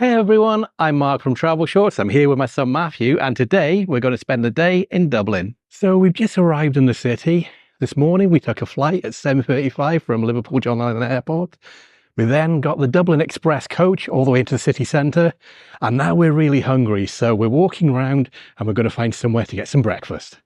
Hey everyone, I'm Mark from Travelshorts. I'm here with my son Matthew, and today we're going to spend the day in Dublin. So we've just arrived in the city. This morning we took a flight at 7:35 from Liverpool John Lennon Airport. We then got the Dublin Express coach all the way into the city centre, and now we're really hungry, so we're walking around and we're going to find somewhere to get some breakfast.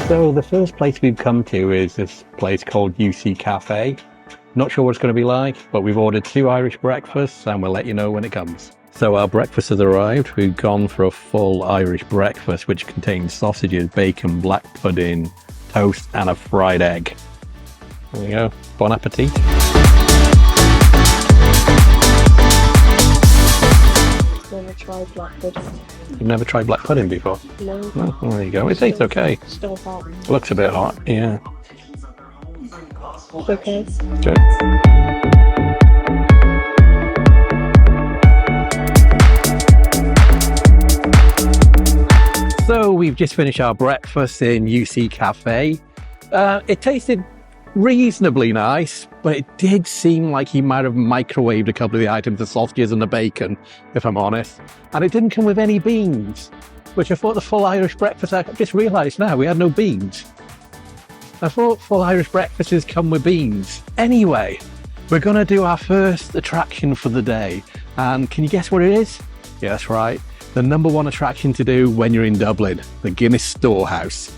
So the first place we've come to is this place called UC Cafe. Not sure what it's going to be like, but we've ordered 2 Irish breakfasts and we'll let you know when it comes. So our breakfast has arrived. We've gone for a full Irish breakfast, which contains sausages, bacon, black pudding, toast and a fried egg. There we go. Bon appetit. Never tried black pudding. You've never tried black pudding before? No. Oh, well, there you go. It tastes okay. Still hot. Looks a bit hot, yeah. Okay. Good. So we've just finished our breakfast in UC Cafe. It tasted reasonably nice, but it did seem like he might have microwaved a couple of the items, the sausages and the bacon, if I'm honest. And it didn't come with any beans, which I thought the full Irish breakfast, I just realised now, we had no beans. I thought full Irish breakfasts come with beans. Anyway, we're going to do our first attraction for the day. And can you guess what it is? Yeah, that's right. The #1 attraction to do when you're in Dublin, the Guinness Storehouse.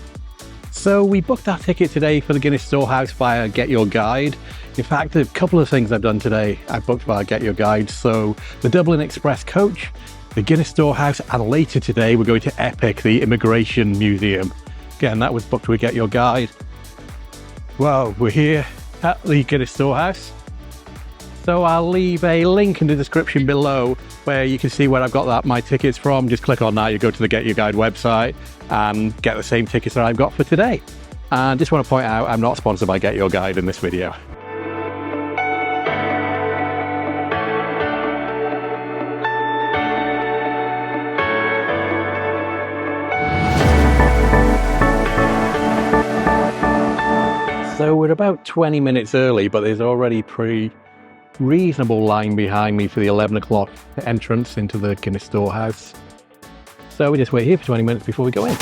So we booked our ticket today for the Guinness Storehouse via Get Your Guide. In fact, a couple of things I've done today, I booked via Get Your Guide. So the Dublin Express coach, the Guinness Storehouse, and later today we're going to EPIC, the Immigration Museum. Again, that was booked with Get Your Guide. Well, we're here at the Guinness Storehouse. So I'll leave a link in the description below where you can see where I've got my tickets from. Just click on that, you go to the Get Your Guide website and get the same tickets that I've got for today. And just want to point out, I'm not sponsored by Get Your Guide in this video. So we're about 20 minutes early, but there's already reasonable line behind me for the 11 o'clock entrance into the Guinness Storehouse. So we just wait here for 20 minutes before we go in.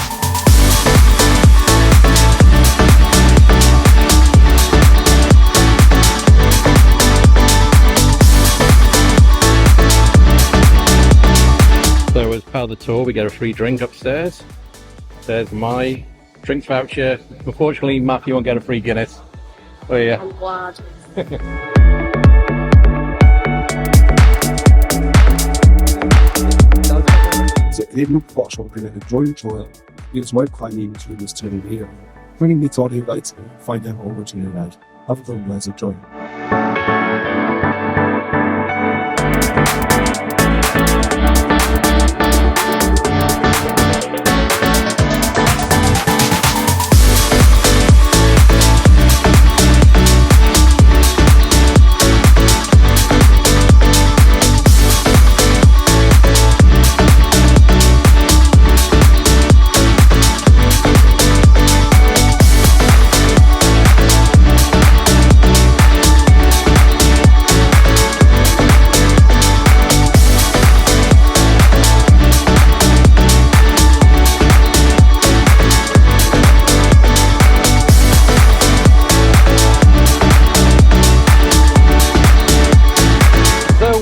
So as part of the tour, we get a free drink upstairs. There's my drink voucher. Unfortunately, Matthew won't get a free Guinness. Oh yeah. I'm glad. They look for something like a drawing tour. It's my climbing to this turn here. When we thought he'd like to find out over to the right. Have them as a joy.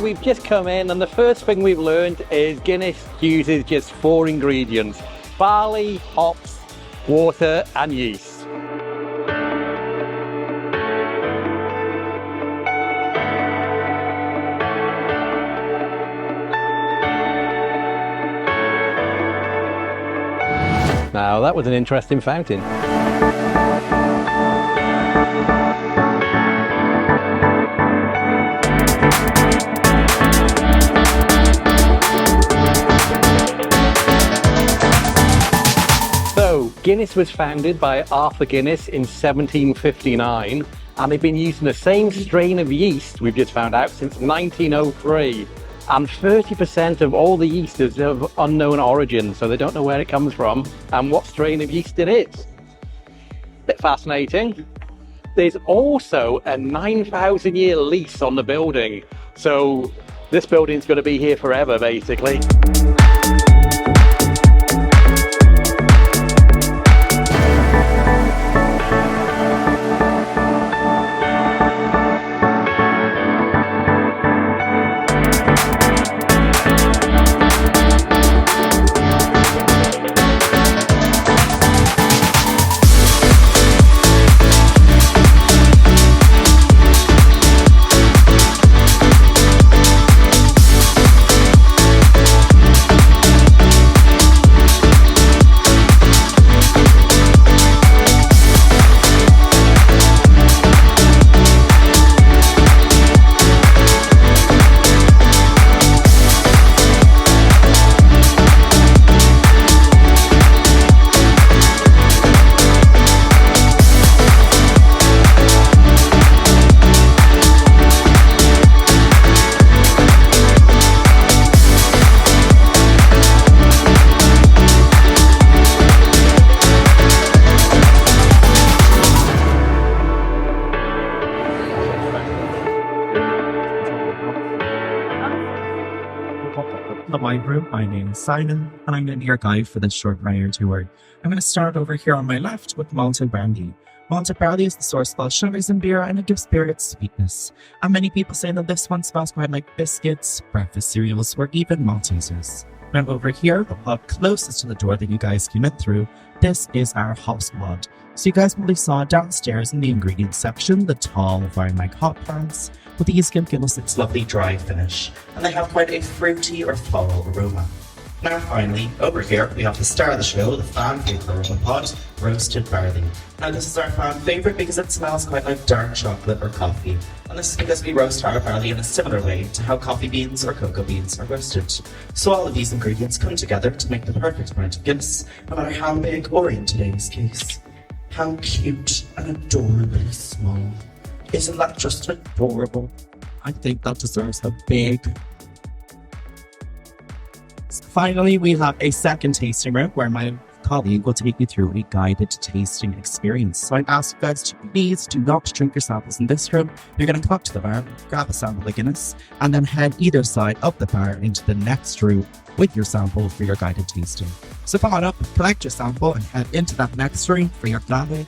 We've just come in and the first thing we've learned is Guinness uses just 4 ingredients: barley, hops, water and yeast. Now that was an interesting fountain. Guinness was founded by Arthur Guinness in 1759, and they've been using the same strain of yeast, we've just found out, since 1903. And 30% of all the yeast is of unknown origin, so they don't know where it comes from and what strain of yeast it is. Bit fascinating. There's also a 9,000 year lease on the building, so this building's going to be here forever, basically. My room. My name is Simon, and I'm going to be your guide for this short Ryanair tour. I'm going to start over here on my left with malted brandy. Malted brandy is the source of all sugars in beer, and it gives beer its sweetness. And many people say that this one smells quite like biscuits, breakfast cereals, or even Maltesers. Now over here, the pub closest to the door that you guys came in through, this is our hops pod. So you guys probably saw downstairs in the ingredients section the tall, very like hot plants, but these give us its lovely dry finish, and they have quite a fruity or floral aroma. Now finally, over here we have the star of the show, the fan favourite of the pod, roasted barley. Now this is our fan favourite because it smells quite like dark chocolate or coffee, and this is because we roast our barley in a similar way to how coffee beans or cocoa beans are roasted. So all of these ingredients come together to make the perfect pint of Guinness, no matter how big or in today's case. How cute and adorably small. Isn't that just adorable? I think that deserves a big. Finally, we have a second tasting room where my colleague will take you through a guided tasting experience. So I'd ask you guys to please do not drink your samples in this room. You're going to come up to the bar, grab a sample of Guinness, and then head either side of the bar into the next room with your sample for your guided tasting. So come on up, collect your sample, and head into that next room for your glamour.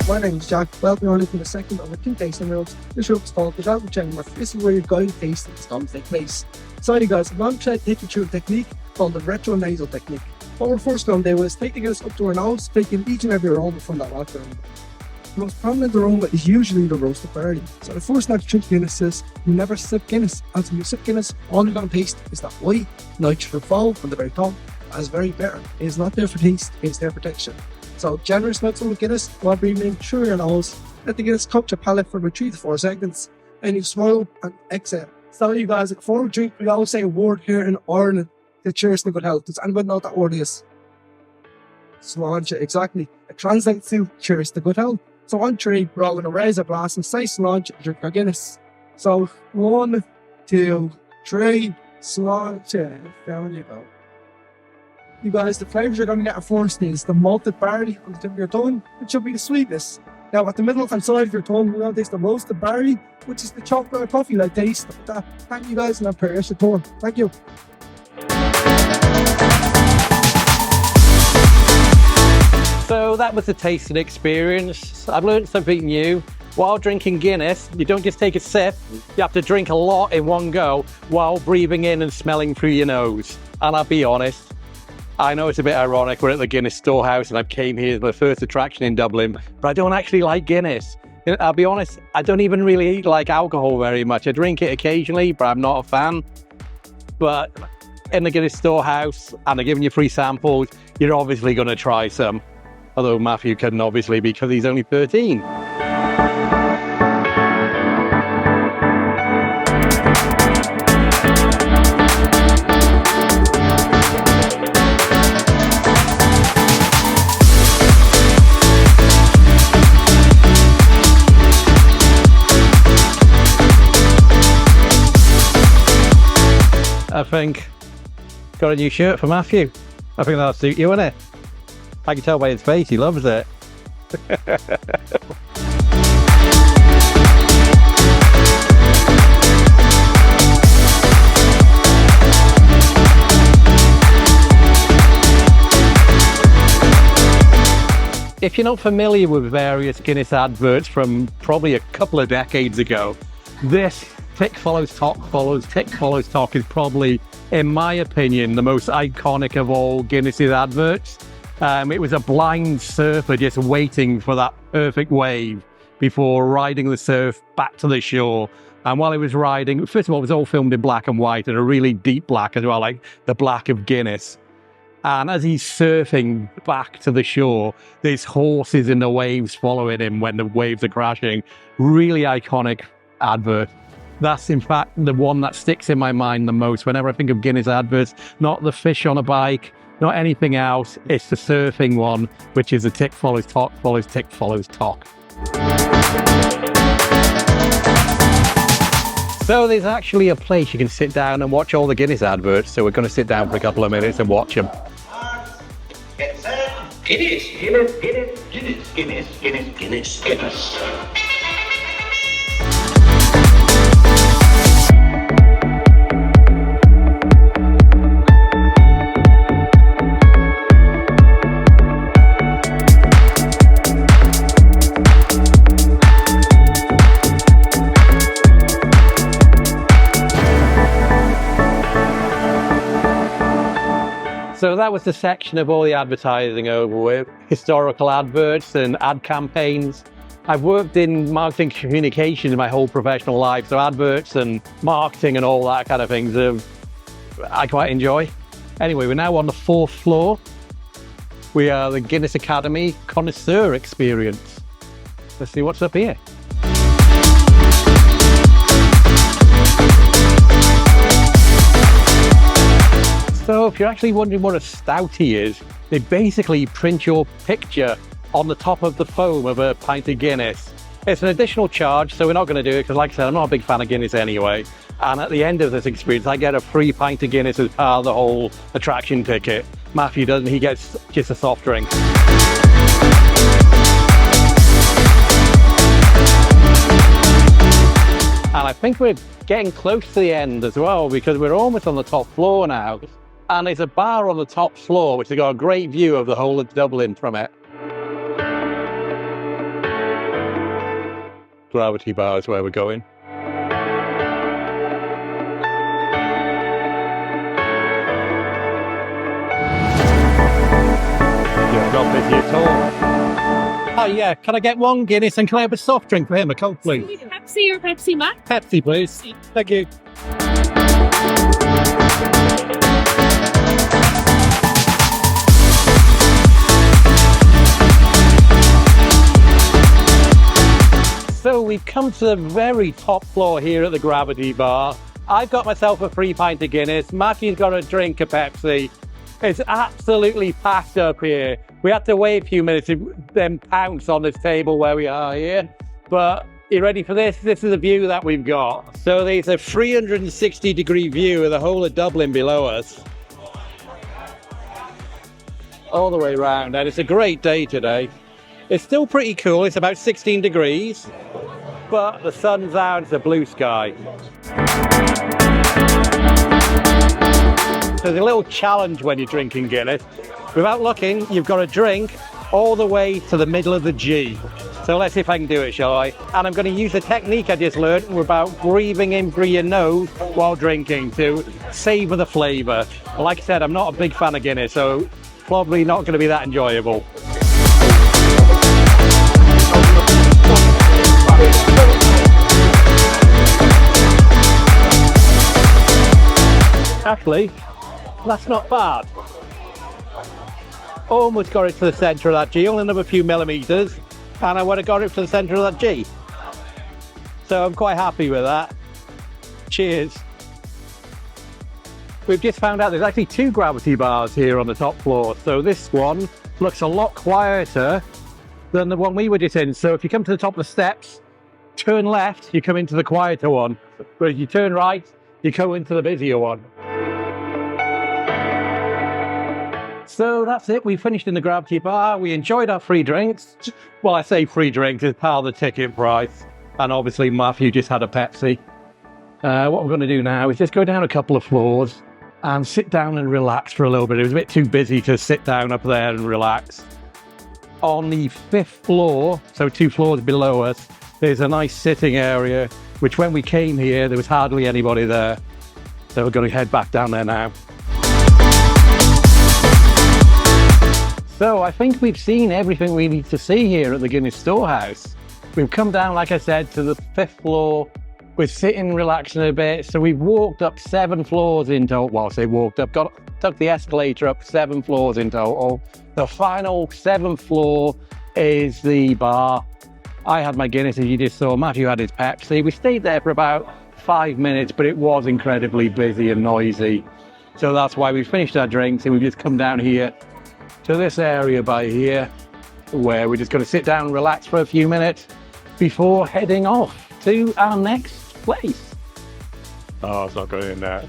My name is Jack. Welcome on to the second of the two tasting rooms. This room is called the Gelato Ice. This is where your guided tasting is going to take place. So you guys, I'm going to take you through a technique called the retronasal technique. What we're first going to do is take the Guinness up to our nose, taking each and every aroma from that rock aroma. The most prominent aroma is usually the roasted barley. So the first night to drink Guinness is you never sip Guinness. As when you sip Guinness, all you're going to taste is that white nitrogen foam on the very top. As very bitter. It is not there for taste, it is there for texture. So generous mouthful of Guinness while breathing through your nose. Let the Guinness coat your palate for about 3 to 4 seconds. And you swallow and exhale. So you guys, before we drink, we always say a word here in Ireland to cheers to good health. Does anybody know what that word is? Sláinte, exactly. It translates to cheers to good health. So on 3, we're all going to raise a glass and say sláinte and drink our Guinness. So 1, 2, 3, sláinte. Down you go. You guys, the flavours you're going to get at first is the malted barley on the tip of your tongue. It should be the sweetness. Now, at the middle and side of your tongue, we're going to taste the roasted barley, which is the chocolate or coffee-like taste. Thank you guys, and I'm Paris the tour. Thank you. So that was the tasting experience. I've learned something new. While drinking Guinness, you don't just take a sip, you have to drink a lot in one go while breathing in and smelling through your nose. And I'll be honest, I know it's a bit ironic, we're at the Guinness Storehouse and I came here as my first attraction in Dublin, but I don't actually like Guinness. I'll be honest, I don't even really like alcohol very much. I drink it occasionally, but I'm not a fan. But in the Guinness Storehouse, and they're giving you free samples, you're obviously going to try some. Although Matthew couldn't, obviously, because he's only 13. I think. Got a new shirt for Matthew. I think that'll suit you, innit? I can tell by his face, he loves it. If you're not familiar with various Guinness adverts from probably a couple of decades ago, this tick follows tock follows tick follows tock is probably, in my opinion, the most iconic of all Guinness's adverts. It was a blind surfer just waiting for that perfect wave before riding the surf back to the shore. And while he was riding, first of all, it was all filmed in black and white, and a really deep black as well, like the black of Guinness. And as he's surfing back to the shore, there's horses in the waves following him when the waves are crashing. Really iconic advert. That's in fact the one that sticks in my mind the most whenever I think of Guinness adverts. Not the fish on a bike, not anything else. It's the surfing one, which is a tick follows tock follows tick follows tock. So there's actually a place you can sit down and watch all the Guinness adverts. So we're going to sit down for a couple of minutes and watch them. Guinness, Guinness, Guinness, Guinness, Guinness, Guinness, Guinness, Guinness. So that was the section of all the advertising over with, historical adverts and ad campaigns. I've worked in marketing communications my whole professional life, so adverts and marketing and all that kind of things I quite enjoy. Anyway, we're now on the 4th floor. We are the Guinness Academy Connoisseur Experience. Let's see what's up here. So if you're actually wondering what a stoutie is, they basically print your picture on the top of the foam of a pint of Guinness. It's an additional charge, so we're not going to do it because, like I said, I'm not a big fan of Guinness anyway. And at the end of this experience, I get a free pint of Guinness as part of the whole attraction ticket. Matthew doesn't, he gets just a soft drink. And I think we're getting close to the end as well because we're almost on the top floor now. And there's a bar on the top floor which has got a great view of the whole of Dublin from it. Gravity bar is where we're going. Yeah, not busy at all. Oh yeah, can I get one Guinness and can I have a soft drink for him, a Coke please? Pepsi or Pepsi Max? Pepsi please. Thank you. So we've come to the very top floor here at the Gravity Bar. I've got myself a free pint of Guinness. Matthew's got a drink of Pepsi. It's absolutely packed up here. We had to wait a few minutes to then pounce on this table where we are here. But you ready for this? This is the view that we've got. So there's a 360-degree view of the whole of Dublin below us. All the way around, and it's a great day today. It's still pretty cool, it's about 16 degrees, but the sun's out, it's a blue sky. There's a little challenge when you're drinking Guinness. Without looking, you've got to drink all the way to the middle of the G. So let's see if I can do it, shall I? And I'm going to use a technique I just learned about breathing in through your nose while drinking to savour the flavour. Like I said, I'm not a big fan of Guinness, so probably not going to be that enjoyable. Actually, that's not bad. Almost got it to the centre of that G, only another few millimetres, and I would have got it to the centre of that G. So I'm quite happy with that. Cheers. We've just found out there's actually 2 gravity bars here on the top floor, so this one looks a lot quieter than the one we were just in. So if you come to the top of the steps, turn left, you come into the quieter one. But if you turn right, you go into the busier one. So that's it. We finished in the Gravity Bar. We enjoyed our free drinks. Well, I say free drinks, it's part of the ticket price. And obviously Matthew just had a Pepsi. What we're going to do now is just go down a couple of floors and sit down and relax for a little bit. It was a bit too busy to sit down up there and relax. On the 5th floor, so 2 floors below us, there's a nice sitting area, which when we came here, there was hardly anybody there. So we're going to head back down there now. So I think we've seen everything we need to see here at the Guinness Storehouse. We've come down, like I said, to the 5th floor. We're sitting, relaxing a bit. So we've walked up 7 floors in total. Well, I say walked up, took the escalator up 7 floors in total. The final 7th floor is the bar. I had my Guinness, as you just saw. Matthew had his Pepsi. We stayed there for about 5 minutes, but it was incredibly busy and noisy. So that's why we finished our drinks and we've just come down here to this area by here, where we're just going to sit down and relax for a few minutes before heading off to our next place. Oh, it's not going in there.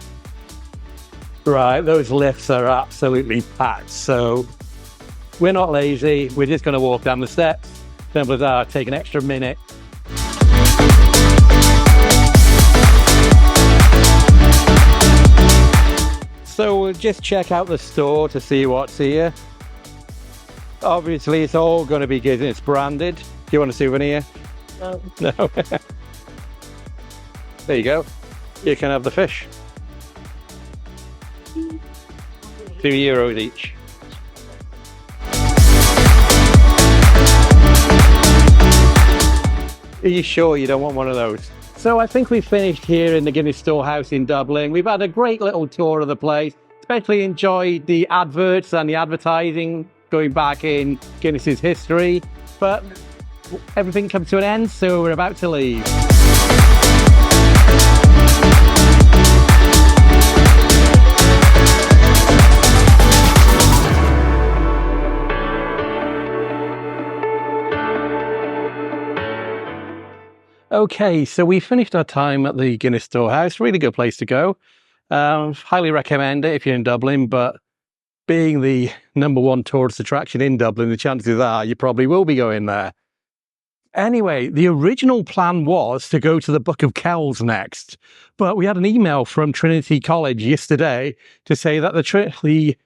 Right, those lifts are absolutely packed, so we're not lazy. We're just going to walk down the steps. Simple as that. Take an extra minute. So we'll just check out the store to see what's here. Obviously, it's all going to be Guinness branded. Do you want a souvenir? No. No. There you go. You can have the fish. €2 each. Are you sure you don't want one of those? So I think we've finished here in the Guinness Storehouse in Dublin. We've had a great little tour of the place. Especially enjoyed the adverts and the advertising going back in Guinness's history. But everything comes to an end, so we're about to leave. Okay, so we finished our time at the Guinness Storehouse. Really good place to go. Highly recommend it if you're in Dublin, but being the #1 tourist attraction in Dublin, the chances are you probably will be going there. Anyway, the original plan was to go to the Book of Kells next, but we had an email from Trinity College yesterday to say that the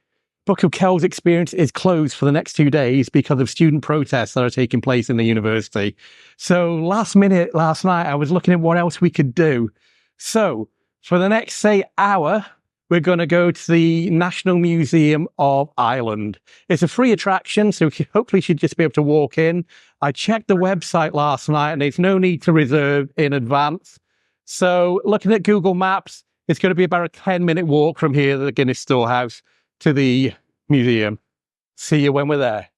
Book of Kells experience is closed for the next 2 days because of student protests that are taking place in the university. So last night, I was looking at what else we could do. So for the next, say, hour, we're going to go to the National Museum of Ireland. It's a free attraction, so hopefully you should just be able to walk in. I checked the website last night and there's no need to reserve in advance. So looking at Google Maps, it's going to be about a 10-minute walk from here, the Guinness Storehouse, to the museum. See you when we're there.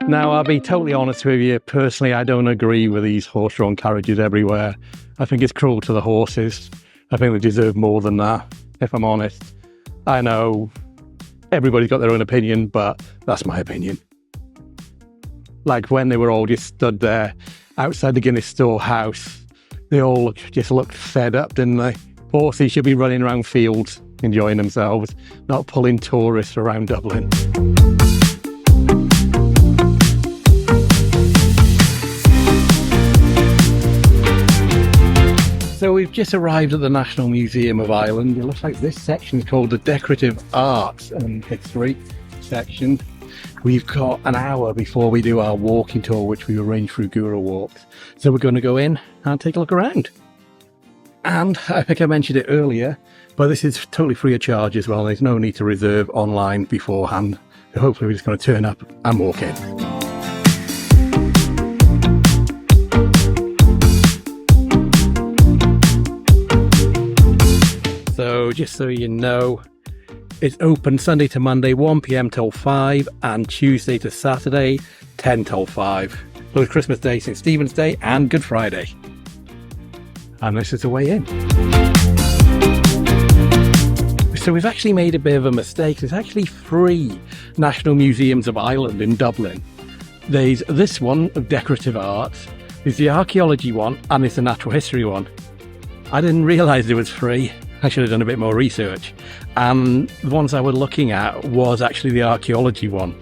Now, I'll be totally honest with you. Personally, I don't agree with these horse-drawn carriages everywhere. I think it's cruel to the horses. I think they deserve more than that, if I'm honest. I know everybody's got their own opinion, but that's my opinion. Like when they were all just stood there outside the Guinness Storehouse, they all just looked fed up, didn't they? Horses should be running around fields, enjoying themselves, not pulling tourists around Dublin. So we've just arrived at the National Museum of Ireland. It looks like this section is called the Decorative Arts and History section. We've got an hour before we do our walking tour, which we arranged through Guru Walks. So we're going to go in and take a look around. And I think I mentioned it earlier, but this is totally free of charge as well. There's no need to reserve online beforehand. So hopefully we're just going to turn up and walk in. So just so you know, it's open Sunday to Monday 1 PM till 5 and Tuesday to Saturday 10 till 5. Closed Christmas Day, St. Stephen's Day and Good Friday. And this is the way in. So we've actually made a bit of a mistake. There's actually 3 National Museums of Ireland in Dublin. There's this one of decorative art, there's the archaeology one, and there's the natural history one. I didn't realise there was 3. I should have done a bit more research. The ones I was looking at was actually the archaeology one.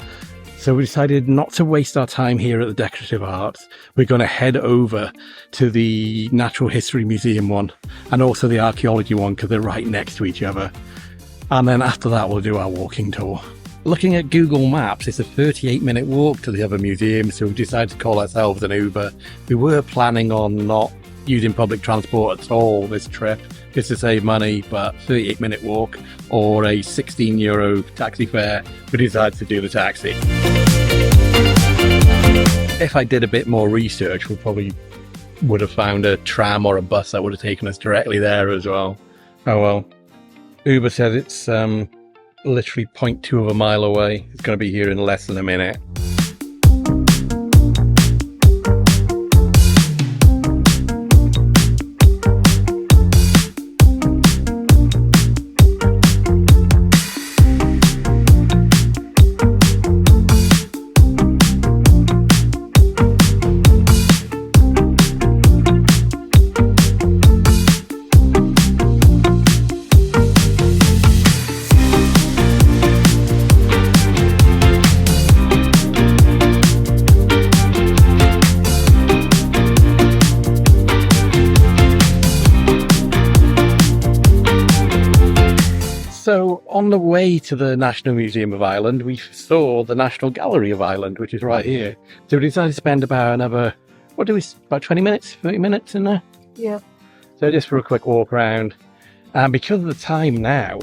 So we decided not to waste our time here at the Decorative Arts. We're going to head over to the Natural History Museum one and also the archaeology one because they're right next to each other. And then after that, we'll do our walking tour. Looking at Google Maps, it's a 38-minute walk to the other museum, so we decided to call ourselves an Uber. We were planning on not using public transport at all this trip, just to save money, but 38-minute walk or a €16 taxi fare, we decided to do the taxi. If I did a bit more research, we probably would have found a tram or a bus that would have taken us directly there as well. Oh well. Uber says it's literally 0.2 of a mile away. It's going to be here in less than a minute. So on the way to the National Museum of Ireland, we saw the National Gallery of Ireland, which is right here. So we decided to spend about 20 minutes, 30 minutes in there? Yeah. So just for a quick walk around. And because of the time now,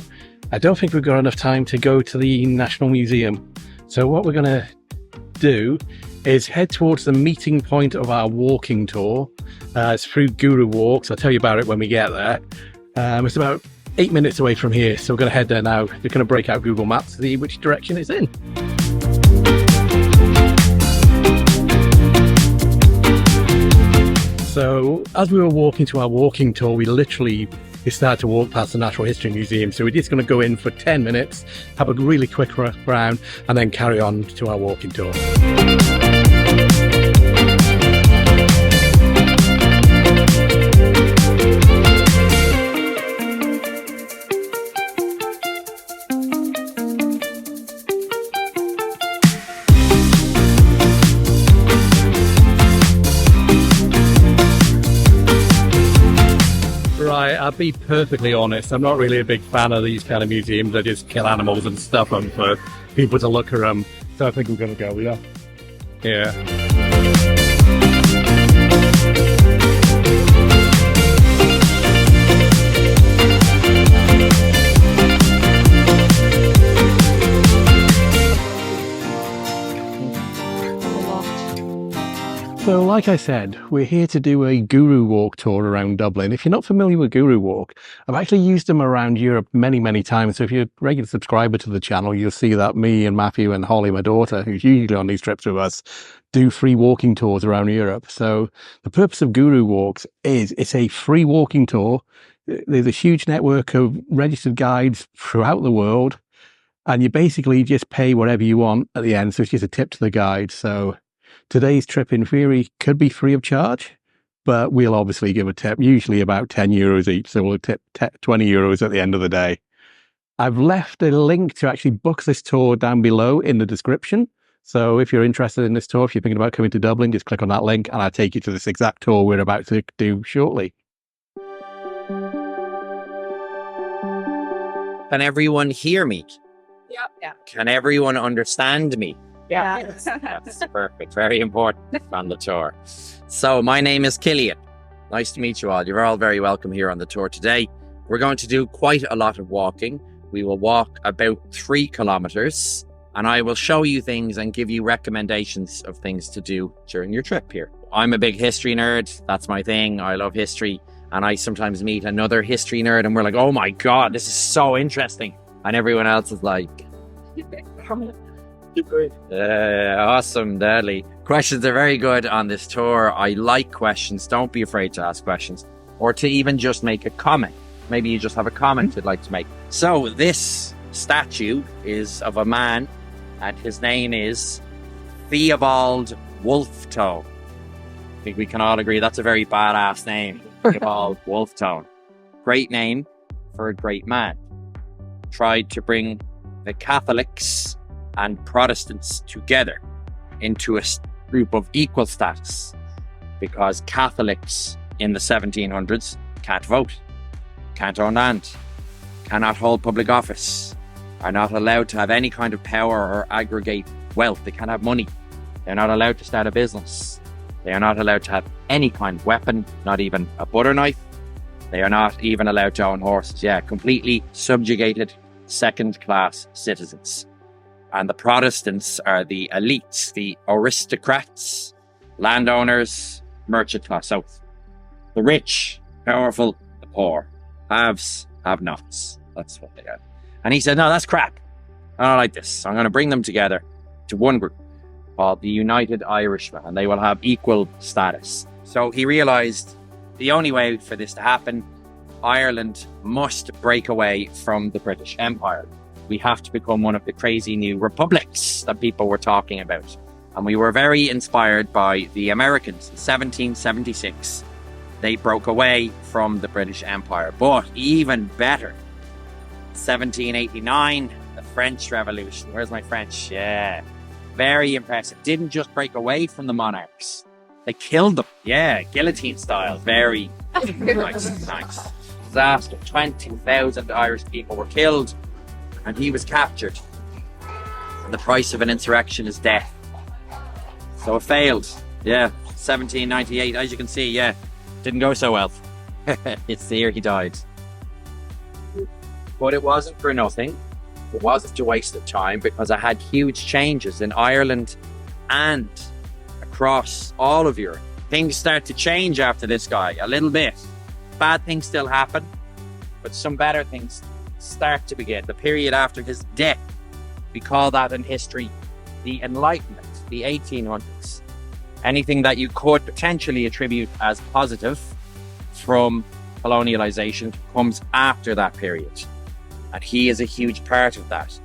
I don't think we've got enough time to go to the National Museum. So what we're going to do is head towards the meeting point of our walking tour. It's through Guru Walks. I'll tell you about it when we get there. It's about 8 minutes away from here, so we're going to head there now. We're going to break out Google Maps to see which direction it's in. So as we were walking to our walking tour, we started to walk past the Natural History Museum, so we're just going to go in for 10 minutes, have a really quick round, and then carry on to our walking tour. I'll be perfectly honest, I'm not really a big fan of these kind of museums that just kill animals and stuff them for people to look at them. So I think we're going to go with that. Yeah. So like I said, we're here to do a Guru Walk tour around Dublin. If you're not familiar with Guru Walk, I've actually used them around Europe many, many times. So if you're a regular subscriber to the channel, you'll see that me and Matthew and Holly, my daughter, who's usually on these trips with us, do free walking tours around Europe. So the purpose of Guru Walks is it's a free walking tour. There's a huge network of registered guides throughout the world, and you basically just pay whatever you want at the end. So it's just a tip to the guide. So today's trip, in theory, could be free of charge, but we'll obviously give a tip, usually about €10 each. So we'll tip €20 at the end of the day. I've left a link to actually book this tour down below in the description. So if you're interested in this tour, if you're thinking about coming to Dublin, just click on that link and I'll take you to this exact tour we're about to do shortly. Can everyone hear me? Yeah. Can everyone understand me? Yeah. That's perfect. Very important on the tour. So my name is Killian. Nice to meet you all. You're all very welcome here on the tour today. We're going to do quite a lot of walking. We will walk about 3 kilometers and I will show you things and give you recommendations of things to do during your trip here. I'm a big history nerd. That's my thing. I love history. And I sometimes meet another history nerd and we're like, oh my God, this is so interesting. And everyone else is like, awesome, deadly. Questions are very good on this tour. I like questions. Don't be afraid to ask questions or to even just make a comment. Maybe you just have a comment you'd like to make. So this statue is of a man and his name is Theobald Wolftoe. I think we can all agree that's a very badass name. Theobald Wolftoe. Great name. for a great man. Tried to bring the Catholics and Protestants together into a group of equal status, because Catholics in the 1700s can't vote, can't own land, cannot hold public office, are not allowed to have any kind of power or aggregate wealth. They can't have money. They're not allowed to start a business. They are not allowed to have any kind of weapon, not even a butter knife. They are not even allowed to own horses. Yeah, completely subjugated second-class citizens. And the Protestants are the elites, the aristocrats, landowners, merchant class. So the rich, powerful, the poor, haves, have-nots. That's what they are. And he said, no, that's crap. I don't like this. I'm going to bring them together to one group called the United Irishmen, and they will have equal status. So he realized the only way for this to happen, Ireland must break away from the British Empire. We have to become one of the crazy new republics that people were talking about. And we were very inspired by the Americans. In 1776, they broke away from the British Empire. But even better, 1789, the French Revolution. Where's my French? Yeah. Very impressive. Didn't just break away from the monarchs. They killed them. Yeah, guillotine style. Very nice. Disaster. 20,000 Irish people were killed, and he was captured. And the price of an insurrection is death. So it failed. Yeah, 1798. As you can see, yeah, didn't go so well. It's the year he died. But it wasn't for nothing. It wasn't a waste of time, because I had huge changes in Ireland and across all of Europe. Things start to change after this guy a little bit. Bad things still happen, but some better things start to begin. The period after his death, we call that in history the Enlightenment, the 1800s. Anything that you could potentially attribute as positive from colonialization comes after that period. And he is a huge part of that.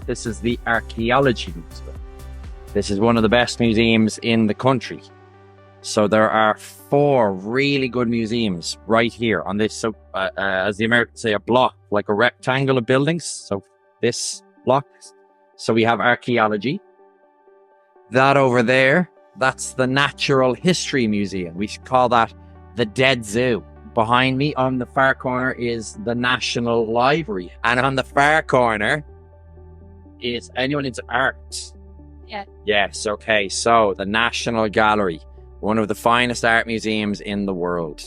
This is the Archaeology Museum. This is one of the best museums in the country. So there are 4 really good museums right here on this, so as the Americans say, a block, like a rectangle of buildings. So this block. So we have archaeology. That over there, that's the Natural History Museum. We should call that the Dead Zoo. Behind me on the far corner is the National Library. And on the far corner is anyone into art? Yeah. Yes, okay. So the National Gallery, one of the finest art museums in the world.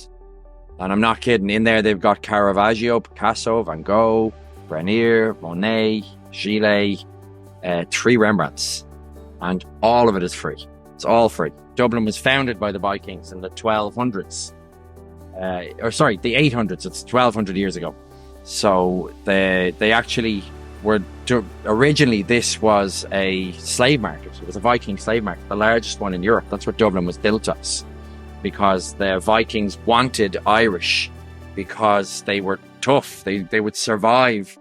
And I'm not kidding. In there, they've got Caravaggio, Picasso, Van Gogh, Grenier, Monet, Gillet, 3 Rembrandts. And all of it is free. It's all free. Dublin was founded by the Vikings in the 1200s. The 800s. It's 1200 years ago. So they actually were... Originally, this was a slave market. It was a Viking slave market, the largest one in Europe. That's what Dublin was built as, because the Vikings wanted Irish because they were tough. They would survive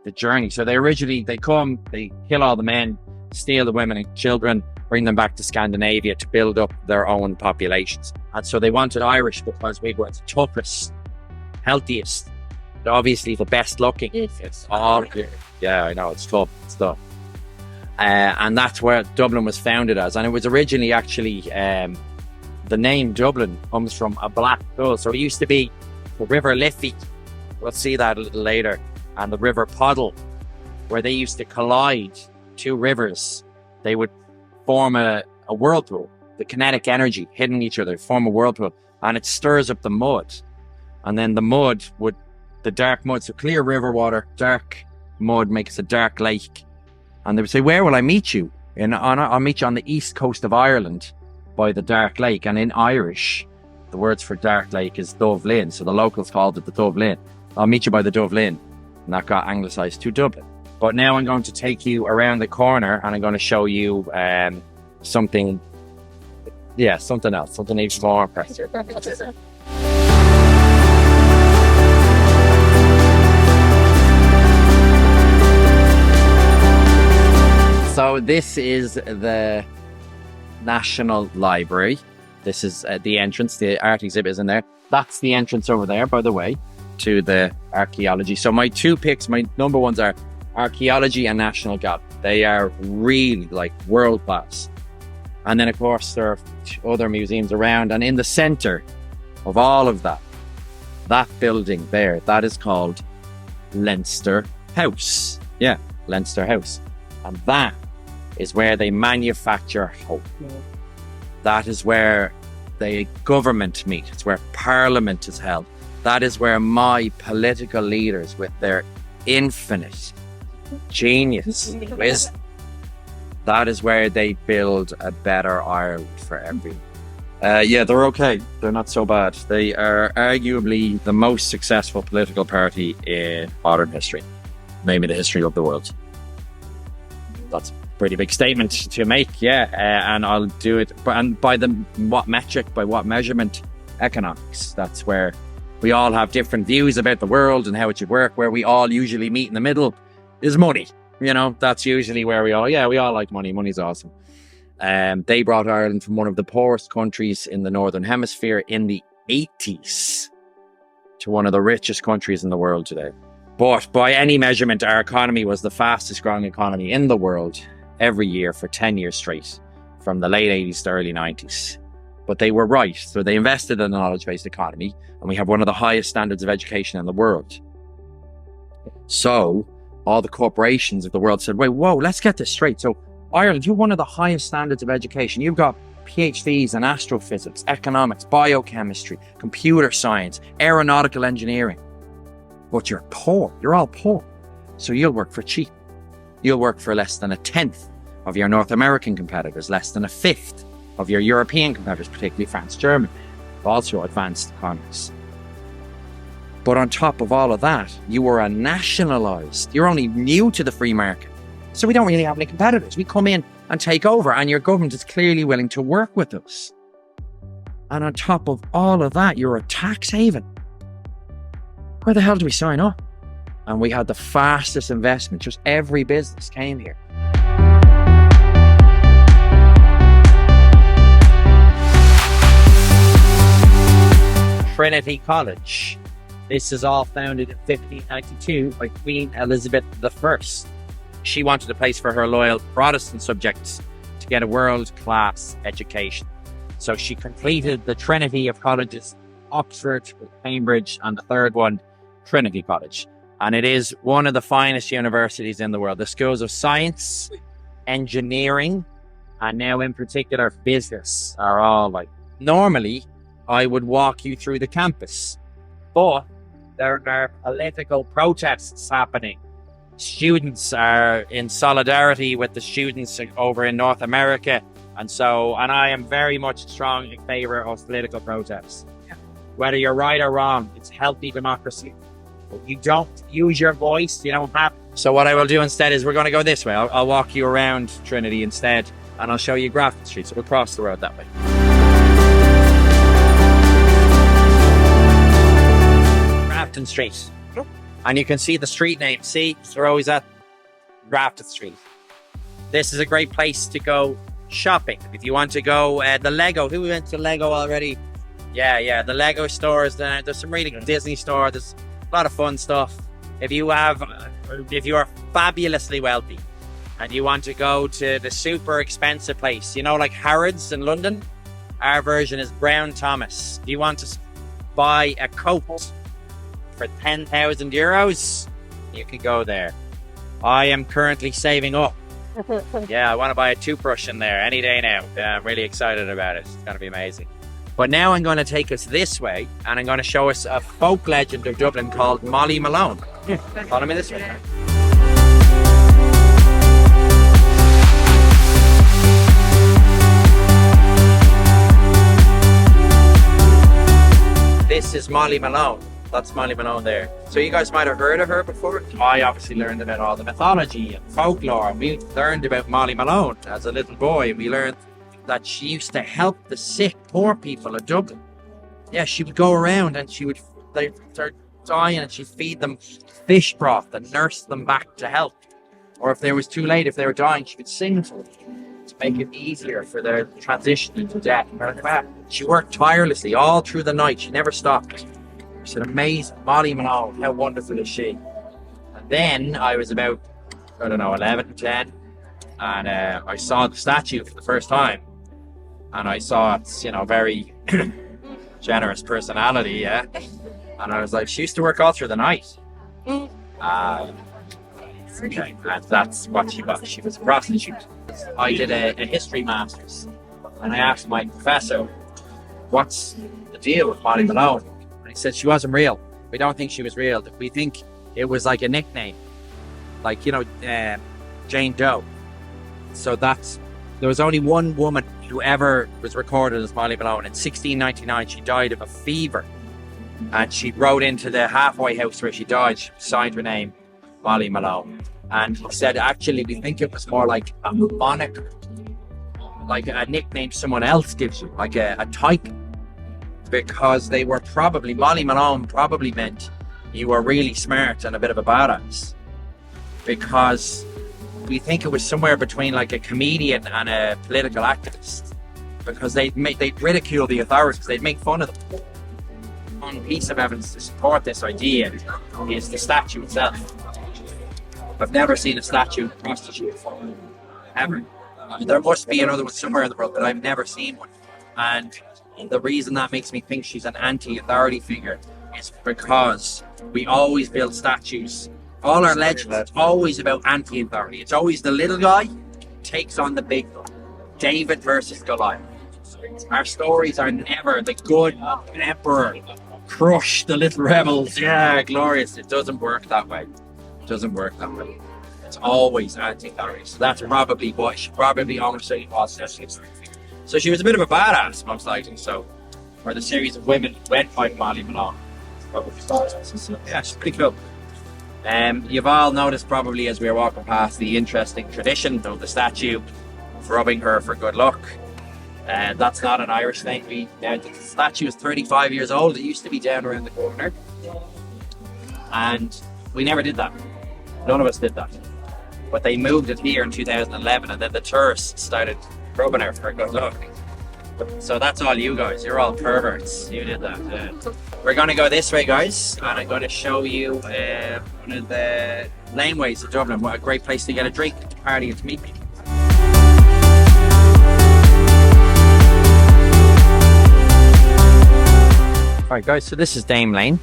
the journey. So they come, they kill all the men, steal the women and children, bring them back to Scandinavia to build up their own populations. And so they wanted Irish because we were the toughest, healthiest, obviously the best looking. It's all here. Yeah, I know, it's tough stuff. And that's where Dublin was founded as. And it was originally actually, the name Dublin comes from a black gull. So it used to be the River Liffey. We'll see that a little later. And the River Poddle, where they used to collide 2 rivers. They would form a whirlpool. The kinetic energy hitting each other, form a whirlpool. And it stirs up the mud. And then the dark mud, so clear river water, dark mud makes a dark lake. And they would say, where will I meet you? I'll meet you on the east coast of Ireland by the Dark Lake. And in Irish, the words for Dark Lake is Dublin. So the locals called it the Dublin. I'll meet you by the Dublin. And that got anglicised to Dublin. But now I'm going to take you around the corner and I'm going to show you something else, something even more impressive. So this is the National Library. This is the entrance. The art exhibit is in there. That's the entrance over there, by the way, to the archaeology. So my two picks, my number ones are archaeology and National Gallery. They are really like world class. And then of course there are other museums around, and in the center of all of that, that building there, that is called Leinster House. Yeah, Leinster House. And that is where they manufacture hope. That is where the government meet. It's where Parliament is held. That is where my political leaders, with their infinite genius, wisdom, that is where they build a better Ireland for everyone. Yeah, they're okay. They're not so bad. They are arguably the most successful political party in modern history, maybe the history of the world. That's a pretty big statement to make, yeah. And I'll do it. And by what metric, by what measurement? Economics. That's where we all have different views about the world and how it should work. Where we all usually meet in the middle is money. You know, that's usually where we all like money. Money's awesome. They brought Ireland from one of the poorest countries in the Northern Hemisphere in the 80s to one of the richest countries in the world today. But by any measurement, our economy was the fastest growing economy in the world every year for 10 years straight, from the late 80s to early 90s. But they were right. So they invested in a knowledge-based economy, and we have one of the highest standards of education in the world. So all the corporations of the world said, wait, whoa, let's get this straight. So Ireland, you're one of the highest standards of education. You've got PhDs in astrophysics, economics, biochemistry, computer science, aeronautical engineering. But you're poor. You're all poor. So you'll work for cheap. You'll work for less than a tenth of your North American competitors, less than a fifth of your European competitors, particularly France, Germany, also advanced economies. But on top of all of that, you were a nationalised. You're only new to the free market. So we don't really have any competitors. We come in and take over, and your government is clearly willing to work with us. And on top of all of that, you're a tax haven. Where the hell do we sign up? And we had the fastest investment. Just every business came here. Trinity College. This is all founded in 1592 by Queen Elizabeth I. She wanted a place for her loyal Protestant subjects to get a world-class education. So she completed the Trinity of colleges, Oxford, Cambridge, and the third one, Trinity College. And it is one of the finest universities in the world. The schools of science, engineering, and now in particular business are all like, normally I would walk you through the campus, but there are political protests happening. Students are in solidarity with the students over in North America. And I am very much strong in favor of political protests. Whether you're right or wrong, it's healthy democracy. But you don't use your voice, you don't have. So what I will do instead is we're going to go this way. I'll walk you around Trinity instead, and I'll show you Grafton Street. So we'll cross the road that way. Grafton Street. And you can see the street name. See, they're always at Grafton Street. This is a great place to go shopping. If you want to go, the Lego. Who went to Lego already? Yeah, the Lego stores. There's some really good Disney store. There's a lot of fun stuff. If you are fabulously wealthy and you want to go to the super expensive place, you know, like Harrods in London, our version is Brown Thomas. Do you want to buy a coat for 10,000 euros? You can go there. I am currently saving up. Yeah, I want to buy a toothbrush in there any day now. I'm really excited about it. It's going to be amazing. But now I'm going to take us this way, and I'm going to show us a folk legend of Dublin called Molly Malone. Follow me this way. This is Molly Malone. That's Molly Malone there. So you guys might have heard of her before. I obviously learned about all the mythology and folklore. We learned about Molly Malone as a little boy. We learned that she used to help the sick, poor people of Dublin. Yeah, she would go around and they'd start dying and she'd feed them fish broth and nurse them back to health. Or if they was too late, if they were dying, she would sing to them. to make it easier for their transition into debt. And we're like, wow. She worked tirelessly all through the night. She never stopped. She's an amazing Molly Malone. How wonderful is she? And then I was about, 11, 10, and I saw the statue for the first time. And I saw its, very generous personality, yeah. And I was like, she used to work all through the night. Okay, and that's what she was. She was a prostitute. I did a history master's, and I asked my professor, what's the deal with Molly Malone? And he said she wasn't real. We don't think she was real. We think it was like a nickname, like, Jane Doe. So there was only one woman who ever was recorded as Molly Malone. In 1699, she died of a fever, and she wrote into the halfway house where she died. She signed her name, Molly Malone. And he said, actually, we think it was more like a moniker, like a nickname someone else gives you, like a type, because they were probably, Molly Malone probably meant you were really smart and a bit of a badass, because we think it was somewhere between like a comedian and a political activist, because they'd ridicule the authorities, they'd make fun of them. One piece of evidence to support this idea is the statue itself. I've never seen a statue of a prostitute before, ever. There must be another one somewhere in the world, but I've never seen one. And the reason that makes me think she's an anti-authority figure is because we always build statues. All our legends, it's always about anti-authority. It's always the little guy takes on the big guy. David versus Goliath. Our stories are never the good emperor crush the little rebels. Yeah, glorious. It doesn't work that way. Doesn't work that way. It's always anti-authority. So that's probably what she probably almost certainly was. So she was a bit of a badass, most likely. So, or the series of women went by Molly Malone. So, yeah, she's pretty cool. You've all noticed probably as we were walking past the interesting tradition of the statue of rubbing her for good luck. That's not an Irish thing. The statue is 35 years old. It used to be down around the corner, and we never did that. None of us did that. But they moved it here in 2011, and then the tourists started rubbing her for good luck. So that's all you guys. You're all perverts. You did that. We're going to go this way, guys, and I'm going to show you one of the laneways of Dublin. What a great place to get a drink, to party, and to meet people. Alright guys, so this is Dame Lane.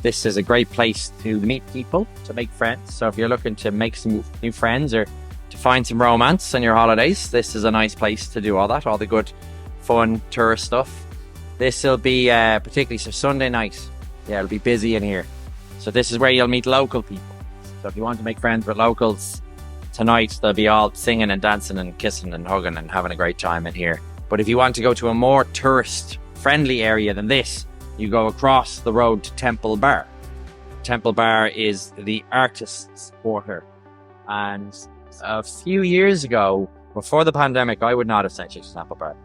This is a great place to meet people, to make friends. So if you're looking to make some new friends or to find some romance on your holidays, this is a nice place to do all that, all the good, fun tourist stuff. This will be particularly so Sunday night. Yeah, it'll be busy in here. So this is where you'll meet local people. So if you want to make friends with locals, tonight they'll be all singing and dancing and kissing and hugging and having a great time in here. But if you want to go to a more tourist-friendly area than this, you go across the road to Temple Bar. Temple Bar is the artists' quarter. And a few years ago, before the pandemic, I would not have sent you to Temple Bar.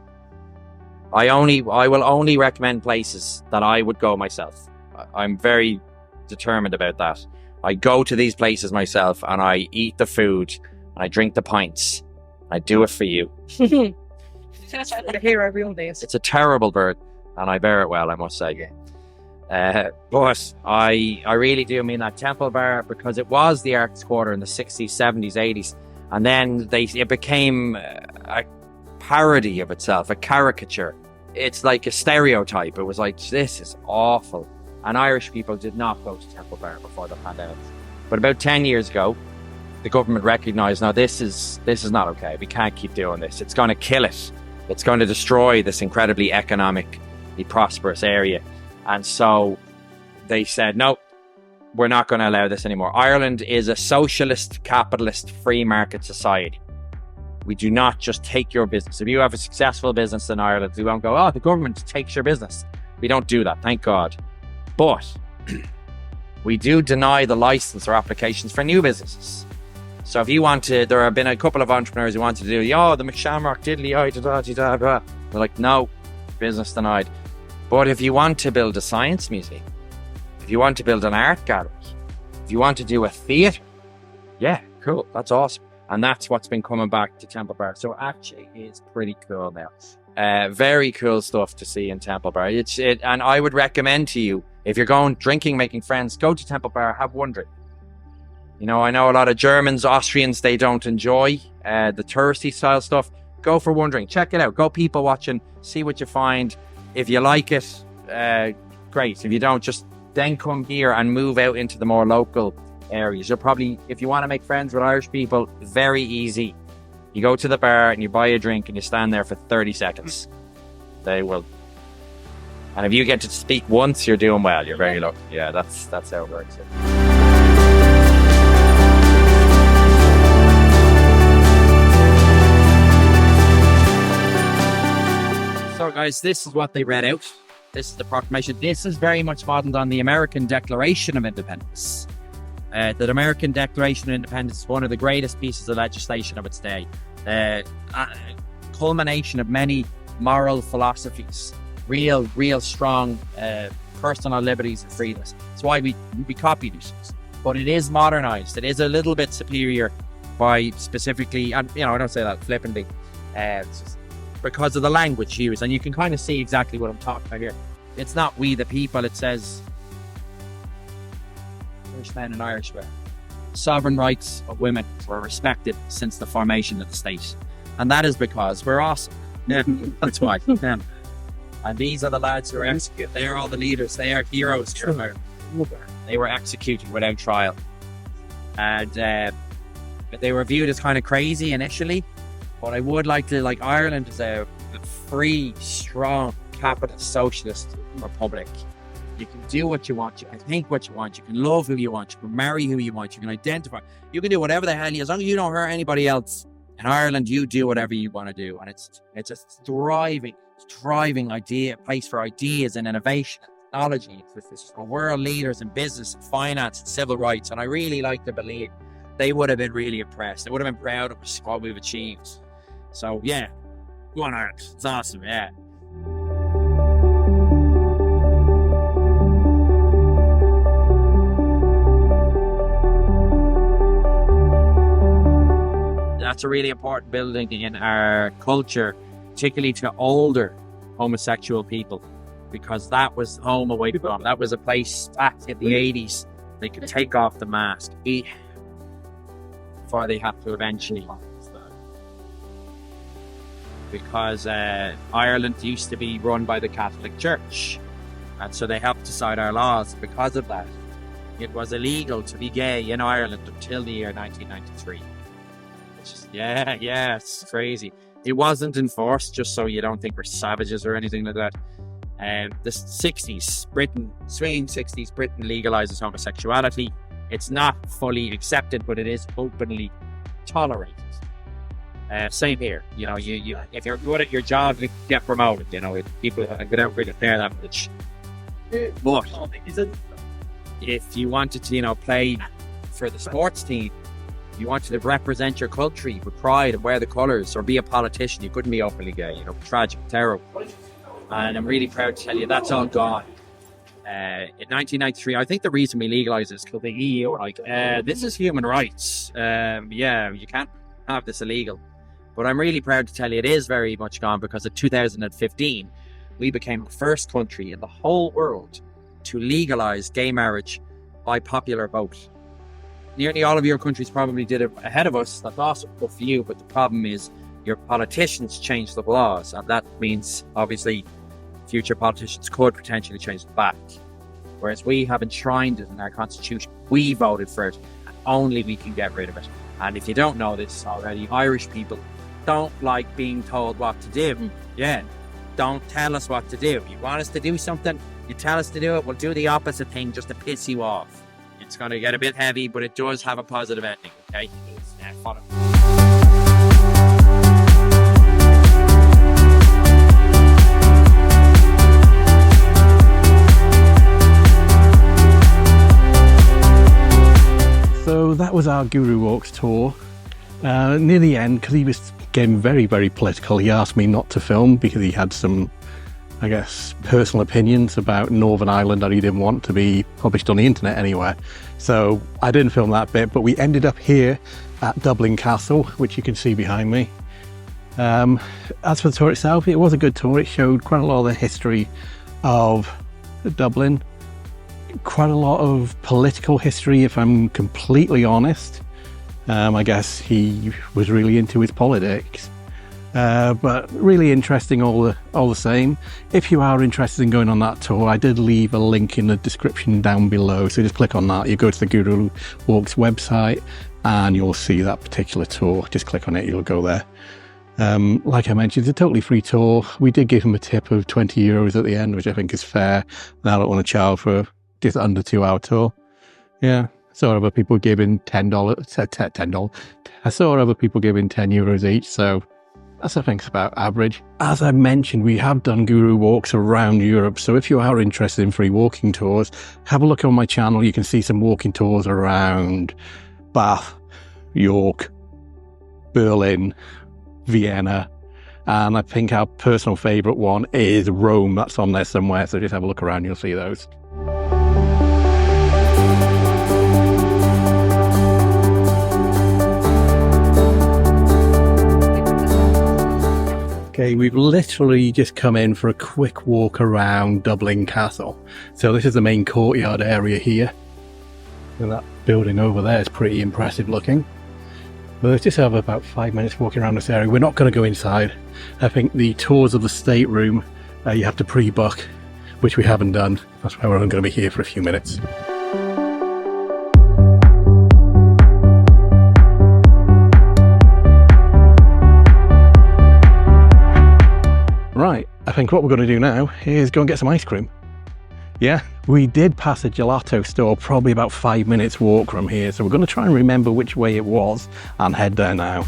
I will only recommend places that I would go myself. I'm very determined about that. I go to these places myself and I eat the food and I drink the pints. I do it for you. Here every day. It's a terrible bird, and I bear it well, I must say. But I really do mean that Temple Bar, because it was the arts quarter in the 60s, 70s, 80s, and then it became a parody of itself, a caricature. It's like a stereotype. It was like, this is awful. And Irish people did not go to Temple Bar before the pandemic. But about 10 years ago, the government recognised, now this is not okay. We can't keep doing this. It's going to kill it. It's going to destroy this incredibly economically prosperous area. And so they said, no, we're not going to allow this anymore. Ireland is a socialist, capitalist, free market society. We do not just take your business. If you have a successful business in Ireland, we won't go, oh, the government takes your business. We don't do that, thank God. But we do deny the license or applications for new businesses. So if you want to, there have been a couple of entrepreneurs who want to do, the McShamrock diddly, da. They're like, no, business denied. But if you want to build a science museum, if you want to build an art gallery, if you want to do a theatre, yeah, cool, that's awesome. And that's what's been coming back to Temple Bar. So actually is pretty cool now. Very cool stuff to see in Temple Bar. And I would recommend to you, if you're going drinking, making friends, go to Temple Bar, have one drink. You know, I know a lot of Germans, Austrians, they don't enjoy the touristy style stuff. Go for one drink, check it out. Go people watching, see what you find. If you like it, great. If you don't, just then come here and move out into the more local areas. You'll probably, if you want to make friends with Irish people, very easy. You go to the bar and you buy a drink and you stand there for 30 seconds. They will. And if you get to speak once, you're doing well. You're very lucky. Yeah, that's how it works. So guys, this is what they read out. This is the proclamation. This is very much modeled on the American Declaration of Independence. The American Declaration of Independence is one of the greatest pieces of legislation of its day. Culmination of many moral philosophies, real strong personal liberties and freedoms. That's why we copied it. But it is modernized. It is a little bit superior by specifically, and I don't say that flippantly, it's just because of the language used. And you can kind of see exactly what I'm talking about here. It's not we the people, it says Irish men and Irish women. Sovereign rights of women were respected since the formation of the state. And that is because we're awesome. Yeah, that's why. Yeah. And these are the lads who are executed. They are all the leaders. They are heroes here. They were executed without trial. And they were viewed as kind of crazy initially. But I would like to, Ireland is a free, strong, capitalist, socialist republic. You can do what you want, you can think what you want, you can love who you want, you can marry who you want, you can identify. You can do whatever the hell you, as long as you don't hurt anybody else. In Ireland, you do whatever you want to do. And it's a thriving place for ideas and innovation, technology. It's for world leaders in business, and finance, and civil rights. And I really like to believe they would have been really impressed. They would have been proud of what we've achieved. So yeah, go on Ireland. It's awesome, yeah. That's a really important building in our culture, particularly to older homosexual people, because that was home away from. That was a place back in the 80s they could take off the mask before they have to eventually. Because Ireland used to be run by the Catholic Church, and so they helped decide our laws. Because of that, it was illegal to be gay in Ireland until the year 1993. Yeah, it's crazy. It wasn't enforced, just so you don't think we're savages or anything like that. The 60s, swinging 60s, Britain legalizes homosexuality. It's not fully accepted, but it is openly tolerated. Same here. You if you're good at your job, you get promoted. People without really care that much. But if you wanted to, play for the sports team, you wanted to represent your country with pride and wear the colours, or be a politician, you couldn't be openly gay. Tragic, terrible. And I'm really proud to tell you that's all gone. In 1993, I think the reason we legalised it is because the EU were like, this is human rights. You can't have this illegal. But I'm really proud to tell you it is very much gone, because in 2015, we became the first country in the whole world to legalise gay marriage by popular vote. Nearly all of your countries probably did it ahead of us. That's awesome, good for you. But the problem is your politicians changed the laws, and that means obviously future politicians could potentially change it back. Whereas we have enshrined it in our constitution. We voted for it, and only we can get rid of it. And if you don't know this already, Irish people don't like being told what to do. Yeah, don't tell us what to do. You want us to do something, you tell us to do it, we'll do the opposite thing just to piss you off. It's going to get a bit heavy, but it does have a positive ending, okay? Follow. So that was our Guru Walks tour. Near the end, because he was getting very, very political, he asked me not to film because he had some I guess, personal opinions about Northern Ireland that he didn't want to be published on the internet anywhere. So I didn't film that bit, but we ended up here at Dublin Castle, which you can see behind me. As for the tour itself, it was a good tour. It showed quite a lot of the history of Dublin, quite a lot of political history, if I'm completely honest. I guess he was really into his politics. But really interesting all the same. If you are interested in going on that tour, I did leave a link in the description down below, so just click on that. You go to the Guru Walks website and you'll see that particular tour. Just click on it, you'll go there. Like I mentioned, it's a totally free tour. We did give him a tip of 20 euros at the end, which I think is fair. And I don't want to charge for just under 2-hour tour. Yeah, I saw other people giving $10. I saw other people giving 10 euros each, so that's, I think, about average. As I mentioned, we have done Guru Walks around Europe, so if you are interested in free walking tours, have a look on my channel. You can see some walking tours around Bath, York, Berlin, Vienna, and I think our personal favourite one is Rome. That's on there somewhere, so just have a look around, you'll see those. Okay, we've literally just come in for a quick walk around Dublin Castle. So this is the main courtyard area here. And that building over there is pretty impressive looking. But let's just have about 5 minutes walking around this area. We're not going to go inside. I think the tours of the stateroom, you have to pre-book, which we haven't done. That's why we're only going to be here for a few minutes. Right, I think what we're going to do now is go and get some ice cream. Yeah, we did pass a gelato store probably about 5 minutes walk from here, so we're going to try and remember which way it was and head there now.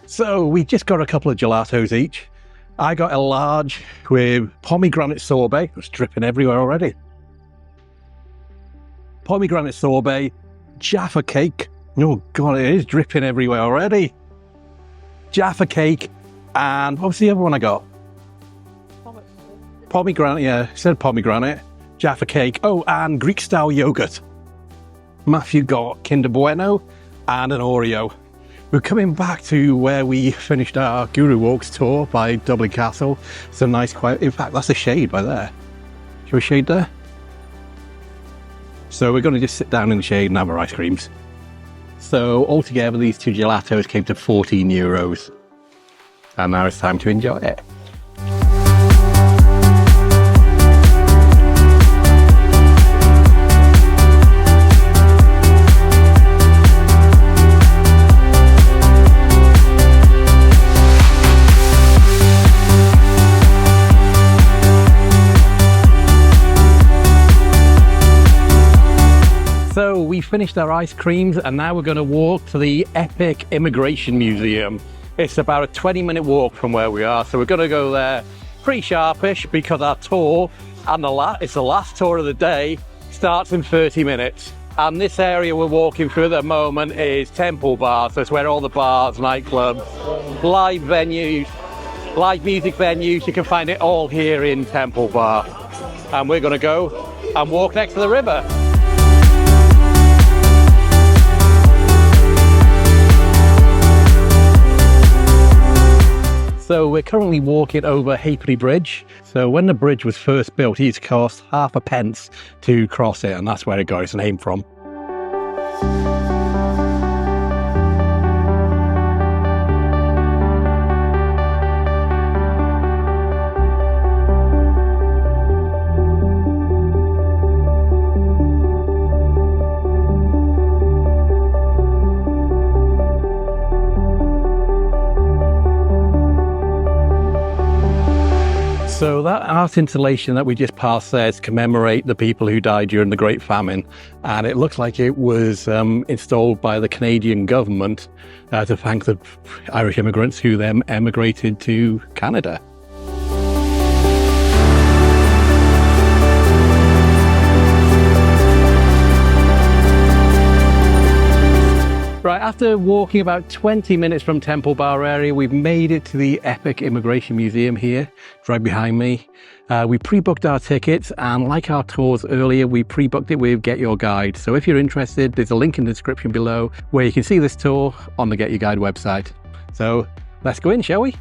So we just got a couple of gelatos each. I got a large with pomegranate sorbet. It's dripping everywhere already. Pomegranate sorbet, Jaffa cake. Oh God, it is dripping everywhere already. Jaffa cake, and what was the other one I got? Pomegranate, yeah, it said pomegranate. Jaffa cake. Oh, and Greek style yogurt. Matthew got Kinder Bueno and an Oreo. We're coming back to where we finished our Guru Walks tour by Dublin Castle. Some nice quiet, in fact, that's a shade by there. Should we shade there? So we're going to just sit down in the shade and have our ice creams. So altogether, these two gelatos came to 14 euros. And now it's time to enjoy it. So we finished our ice creams and now we're going to walk to the Irish Emigration Museum. It's about a 20-minute walk from where we are, so we're going to go there pretty sharpish because our tour, and it's the last tour of the day, starts in 30 minutes. And this area we're walking through at the moment is Temple Bar, so it's where all the bars, nightclubs, live venues, live music venues, you can find it all here in Temple Bar. And we're going to go and walk next to the river. So we're currently walking over Halfpenny Bridge. So when the bridge was first built, it used to cost half a pence to cross it, and that's where it got its name from. So that art installation that we just passed there is commemorate the people who died during the Great Famine, and it looks like it was installed by the Canadian government to thank the Irish immigrants who then emigrated to Canada. Right, after walking about 20 minutes from Temple Bar area, we've made it to the Epic Immigration Museum here, right behind me. We pre-booked our tickets, and like our tours earlier, we pre-booked it with Get Your Guide. So if you're interested, there's a link in the description below where you can see this tour on the Get Your Guide website. So let's go in, shall we?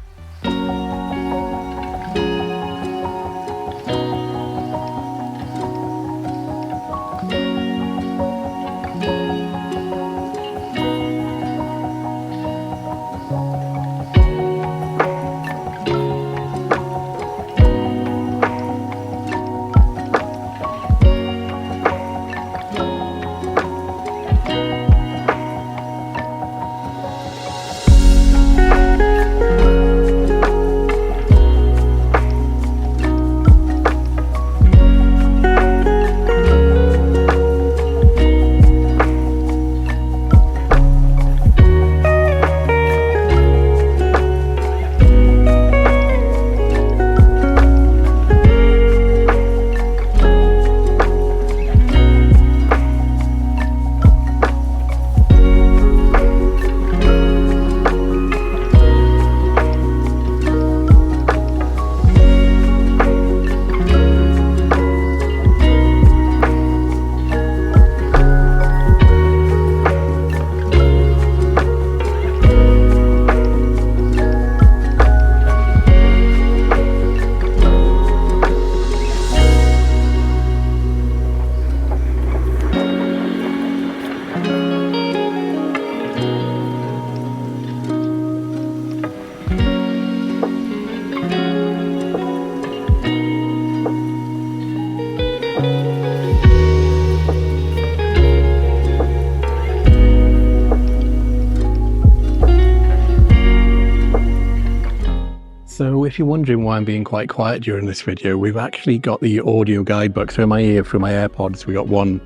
So if you're wondering why I'm being quite quiet during this video, we've actually got the audio guidebook through my ear, through my AirPods. We got one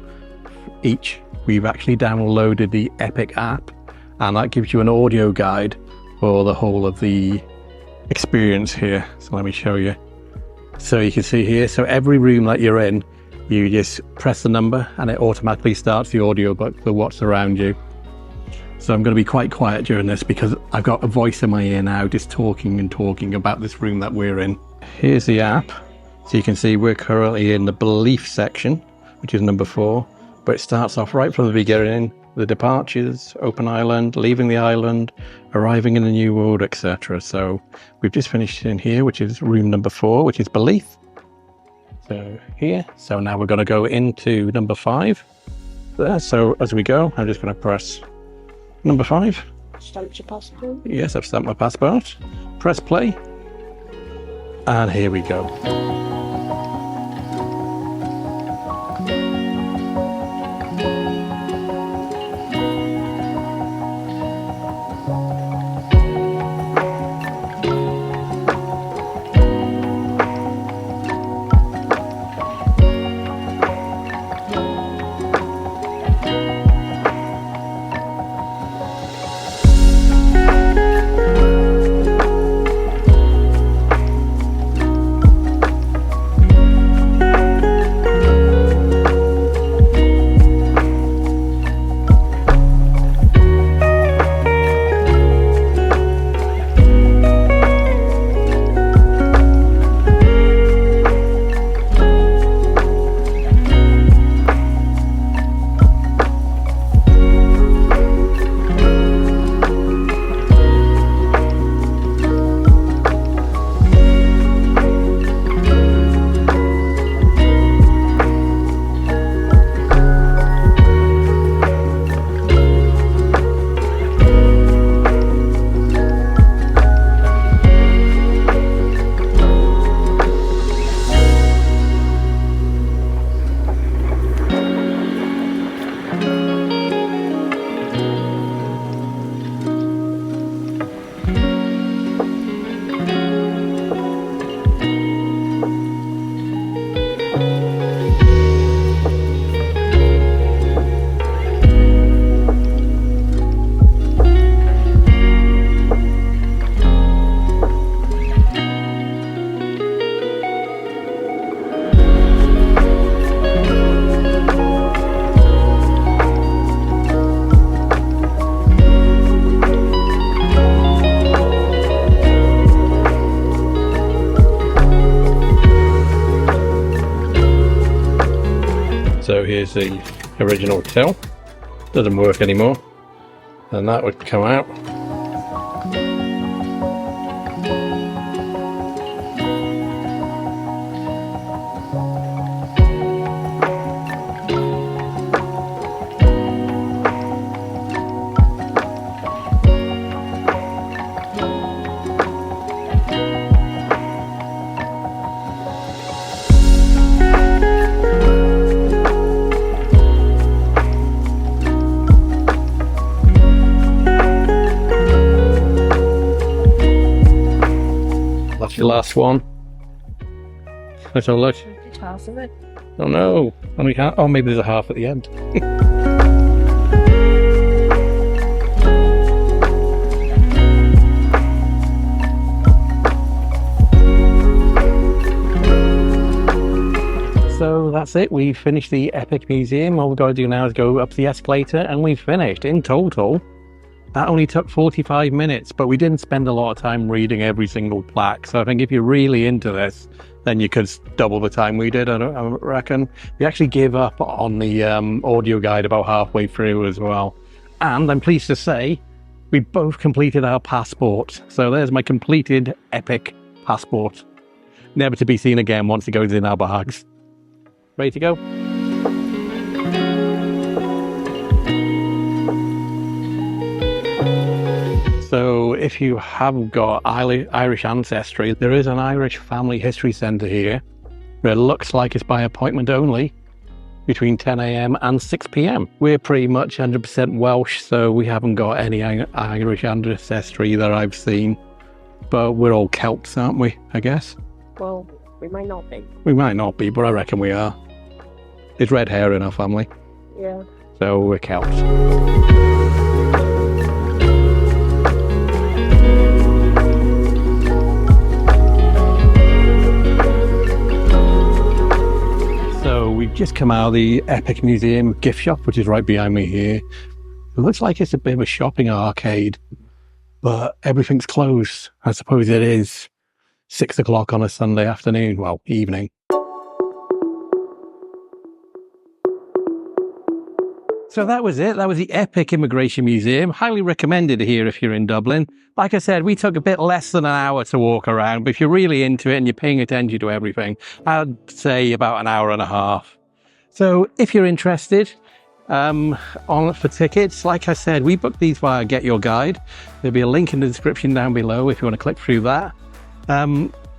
each. We've actually downloaded the Epic app, and that gives you an audio guide for the whole of the experience here. So let me show you. So you can see here, so every room that you're in, you just press the number and it automatically starts the audiobook for what's around you. So I'm going to be quite quiet during this because I've got a voice in my ear now just talking and talking about this room that we're in. Here's the app. So you can see we're currently in the belief section, which is number 4. But it starts off right from the beginning, the departures, open island, leaving the island, arriving in the new world, etc. So we've just finished in here, which is room number 4, which is belief. So here, so now we're going to go into number 5 there. So as we go, I'm just going to press number 5. Stamp your passport. Yes, I've stamped my passport. Press play. And here we go. So here's the original till. Doesn't work anymore. And that would come out. That's the last one. Let's have a look. Half of it. Oh no, only half. Oh, maybe there's a half at the end. So that's it. We finished the Epic Museum. All we've got to do now is go up the escalator, and we've finished. In total, that only took 45 minutes, but we didn't spend a lot of time reading every single plaque. So I think if you're really into this, then you could double the time we did, I reckon. We actually gave up on the audio guide about halfway through as well. And I'm pleased to say, we both completed our passport. So there's my completed Epic passport. Never to be seen again once it goes in our bags. Ready to go? So if you have got Irish ancestry, there is an Irish Family History Centre here. It looks like it's by appointment only between 10 AM and 6 PM. We're pretty much 100% Welsh, so we haven't got any Irish ancestry that I've seen. But we're all Celts, aren't we, I guess? Well, we might not be. We might not be, but I reckon we are. There's red hair in our family, Yeah. so we're Celts. So we've just come out of the Epic Museum gift shop, which is right behind me here. It looks like it's a bit of a shopping arcade, but everything's closed. I suppose it is 6 o'clock on a Sunday afternoon, well, evening. So that was it. That was the Epic Immigration Museum. Highly recommended here if you're in Dublin. Like I said, we took a bit less than an hour to walk around, but if you're really into it and you're paying attention to everything, I'd say about an hour and a half. So if you're interested for tickets, like I said, we booked these via Get Your Guide. There'll be a link in the description down below if you want to click through that.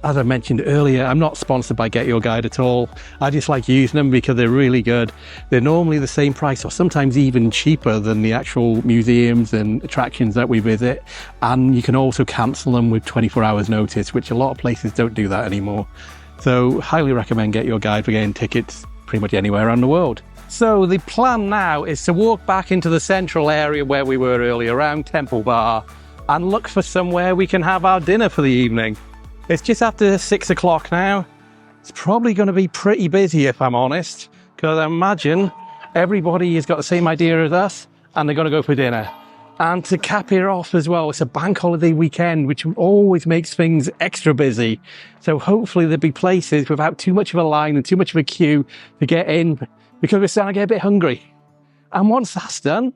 As I mentioned earlier, I'm not sponsored by Get Your Guide at all. I just like using them because they're really good. They're normally the same price or sometimes even cheaper than the actual museums and attractions that we visit. And you can also cancel them with 24 hours notice, which a lot of places don't do that anymore. So highly recommend Get Your Guide for getting tickets pretty much anywhere around the world. So the plan now is to walk back into the central area where we were earlier, around Temple Bar, and look for somewhere we can have our dinner for the evening. It's just after 6 o'clock now. It's probably going to be pretty busy if I'm honest, because I imagine everybody has got the same idea as us and they're going to go for dinner. And to cap it off as well, it's a bank holiday weekend, which always makes things extra busy. So hopefully there'll be places without too much of a line and too much of a queue to get in, because we're starting to get a bit hungry. And once that's done,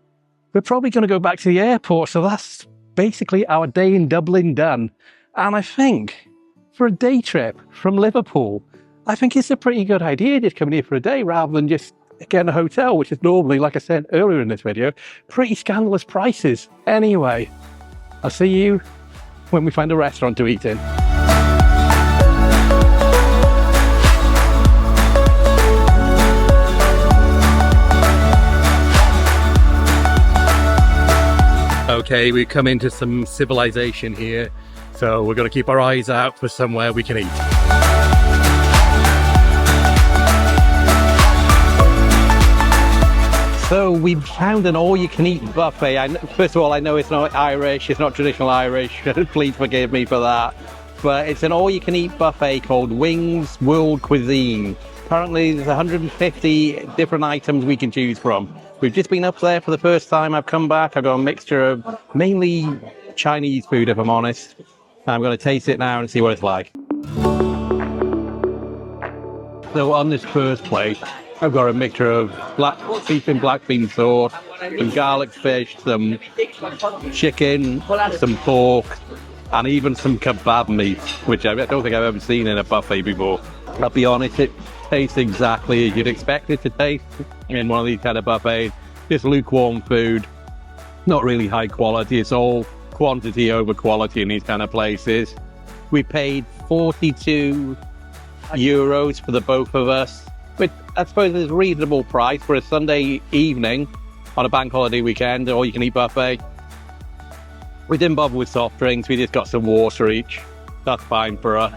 we're probably going to go back to the airport. So that's basically our day in Dublin done. And I think for a day trip from Liverpool, I think it's a pretty good idea just coming here for a day rather than just getting a hotel, which is normally, like I said earlier in this video, pretty scandalous prices. Anyway, I'll see you when we find a restaurant to eat in. Okay, we've come into some civilization here. So we're going to keep our eyes out for somewhere we can eat. So we've found an all-you-can-eat buffet. First of all, I know it's not Irish, it's not traditional Irish. Please forgive me for that. But it's an all-you-can-eat buffet called Wings World Cuisine. Apparently there's 150 different items we can choose from. We've just been up there for the first time. I've come back. I've got a mixture of mainly Chinese food, if I'm honest. I'm going to taste it now and see what it's like. So on this first plate, I've got a mixture of beef and black bean sauce, some garlic fish, some chicken, some pork, and even some kebab meat, which I don't think I've ever seen in a buffet before. I'll be honest, it tastes exactly as you'd expect it to taste in one of these kind of buffets. Just lukewarm food, not really high quality. It's all quantity over quality in these kind of places. We paid 42 euros for the both of us, which I suppose is a reasonable price for a Sunday evening on a bank holiday weekend, or you can eat buffet. We didn't bother with soft drinks, we just got some water each. That's fine for us.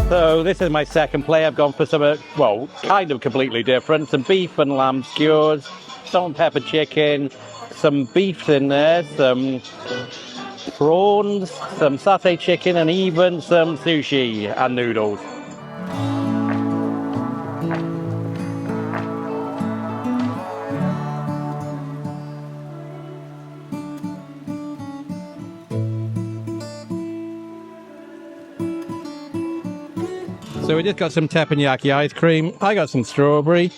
So this is my second play. I've gone for some, well, kind of completely different. Some beef and lamb skewers, salt and pepper chicken, some beef in there, some prawns, some satay chicken, and even some sushi and noodles. So we just got some teppanyaki ice cream. I got some strawberry.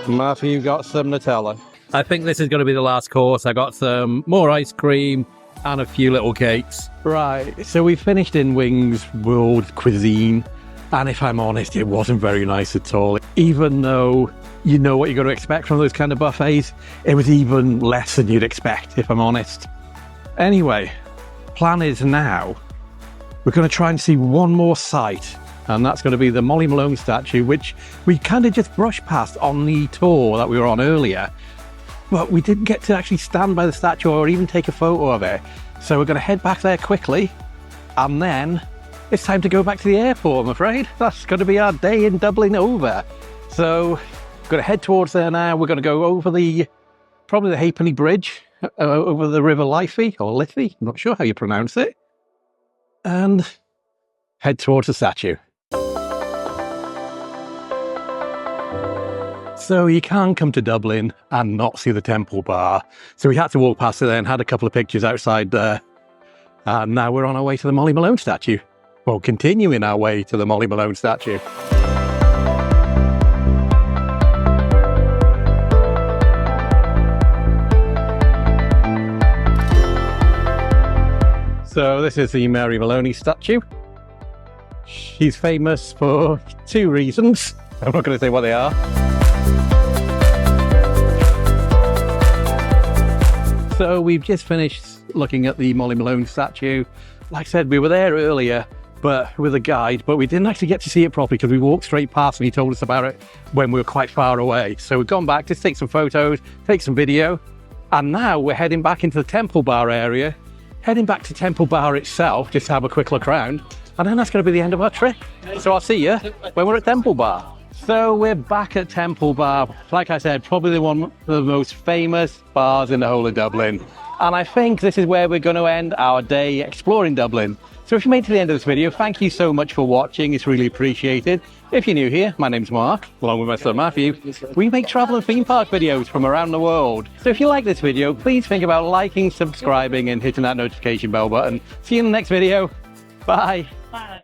Matthew got some Nutella. I think this is going to be the last course. I got some more ice cream and a few little cakes. Right, so we finished in Wings World Cuisine. And if I'm honest, it wasn't very nice at all. Even though you know what you're going to expect from those kind of buffets, it was even less than you'd expect, if I'm honest. Anyway, plan is now we're going to try and see one more site. And that's going to be the Malone Statue, which we kind of just brushed past on the tour that we were on earlier. But we didn't get to actually stand by the statue or even take a photo of it. So we're going to head back there quickly. And then it's time to go back to the airport, I'm afraid. That's going to be our day in Dublin over. So we're going to head towards there now. We're going to go over probably the Halfpenny Bridge, over the River Liffey, or Liffey. I'm not sure how you pronounce it. And head towards the statue. So you can't come to Dublin and not see the Temple Bar. So we had to walk past it there and had a couple of pictures outside there. And now we're on our way to the Molly Malone statue. Well, continuing our way to the Molly Malone statue. So this is the Mary Maloney statue. She's famous for two reasons. I'm not going to say what they are. So we've just finished looking at the Molly Malone statue. Like I said, we were there earlier, but with a guide, but we didn't actually get to see it properly because we walked straight past and he told us about it when we were quite far away. So we've gone back to take some photos, take some video, and now we're heading back into the Temple Bar area, heading back to Temple Bar itself, just to have a quick look around, and then that's going to be the end of our trip. So I'll see you when we're at Temple Bar. So we're back at Temple Bar. Like I said, probably one of the most famous bars in the whole of Dublin. And I think this is where we're going to end our day exploring Dublin. So if you made it to the end of this video, thank you so much for watching. It's really appreciated. If you're new here, my name's Mark, along with my son Matthew. We make travel and theme park videos from around the world. So if you like this video, please think about liking, subscribing, and hitting that notification bell button. See you in the next video. Bye. Bye.